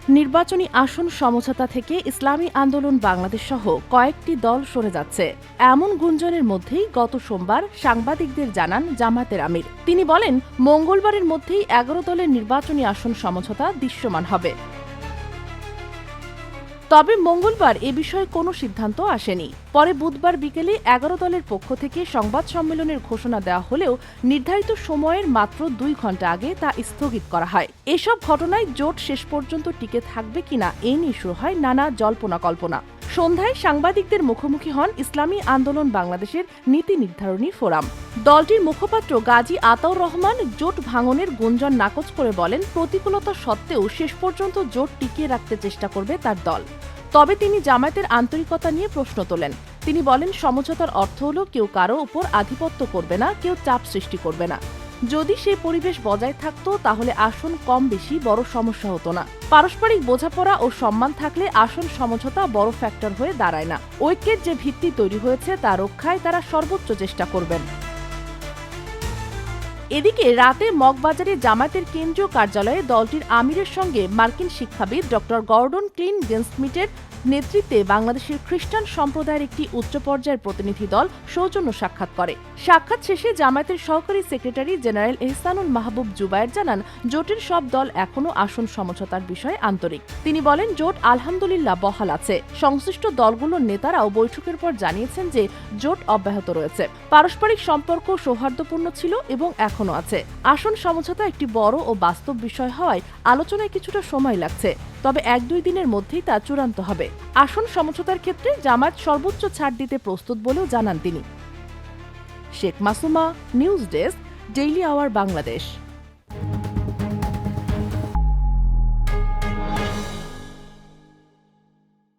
নির্বাচনী আসন সমঝোতা থেকে ইসলামী আন্দোলন বাংলাদেশ সহ কয়েকটি দল সরে যাচ্ছে এমন গুঞ্জনের মধ্যেই গত সোমবার সাংবাদিকদের জানান জামায়াতের আমির। তিনি বলেন, মঙ্গলবারের মধ্যেই ১১ দলের নির্বাচনী আসন সমঝোতা দৃশ্যমান হবে। তবে মঙ্গলবার এ বিষয়ে কোনো সিদ্ধান্ত আসেনি। পরে বুধবার বিকেলে ১১ দলের পক্ষ থেকে সংবাদ সম্মেলনের ঘোষণা দেওয়া হলেও নির্ধারিত সময়ের মাত্র ২ ঘণ্টা আগে তা স্থগিত করা হয়। এসব ঘটনায় জোট শেষ পর্যন্ত টিকে থাকবে কিনা এ নিয়ে শুরু হয় নানা জল্পনা কল্পনা। সন্ধ্যায় সাংবাদিকদের মুখোমুখি হন ইসলামী আন্দোলন বাংলাদেশের নীতি নির্ধারণী ফোরাম। দলটির মুখপাত্র গাজী আতাউর রহমান জোট ভাঙনের গুঞ্জন নাকচ করে বলেন, প্রতিকূলতা সত্ত্বেও শেষ পর্যন্ত জোট টিকিয়ে রাখতে চেষ্টা করবে তার দল। তবে তিনি জামায়াতের আন্তরিকতা নিয়ে প্রশ্ন তোলেন। তিনি বলেন, সমঝোতার অর্থ হলো কেউ কারো উপর আধিপত্য করবে না, কেউ চাপ সৃষ্টি করবে না। যদি সেই পরিবেশ বজায় থাকত তাহলে আসন কম বেশি বড় সমস্যা হতো না। পারস্পরিক বোঝাপড়া ও সম্মান থাকলে আসন সমঝোতা বড় ফ্যাক্টর হয়ে দাঁড়ায় না। ঐক্যের যে ভিত্তি তৈরি হয়েছে তা রক্ষায় তারা সর্বোচ্চ চেষ্টা করবেন। এদিকে রাতে মগবাজারে জামায়াতের কেন্দ্রীয় কার্যালয়ে দলটির আমিরের সঙ্গে মার্কিন শিক্ষাবিদ ড গর্ডন ক্লিন গেনস্মিটের নেতৃত্বে বাংলাদেশের খ্রিস্টান সম্প্রদায়ের একটি উচ্চ পর্যায়ের প্রতিনিধি দল সৌজন্য সাক্ষাৎ করে। সাক্ষাৎ শেষে জামায়াতের সহকারী সেক্রেটারি জেনারেল এহসানুল মাহবুব জুবায়ের জানান, জোটের সব দল এখনও আসন সমঝোতার বিষয়ে আন্তরিক। তিনি বলেন, জোট আলহামদুলিল্লাহ বহাল আছে। সংশ্লিষ্ট দলগুলোর নেতারাও বৈঠকের পর জানিয়েছেন যে জোট অব্যাহত রয়েছে। পারস্পরিক সম্পর্ক সৌহার্দ্যপূর্ণ ছিল এবং এখনও আছে। আসন সমঝোতা একটি বড় ও বাস্তব বিষয় হওয়ায় আলোচনায় কিছুটা সময় লাগছে, তবে ১-২ দিনের মধ্যেই তা চূড়ান্ত হবে। আসন সমঝোতার ক্ষেত্রে জামায়াত সর্বোচ্চ ছাড় দিতে প্রস্তুত বলেও জানান তিনি। Sheikh Masuma, news desk, daily our Bangladesh.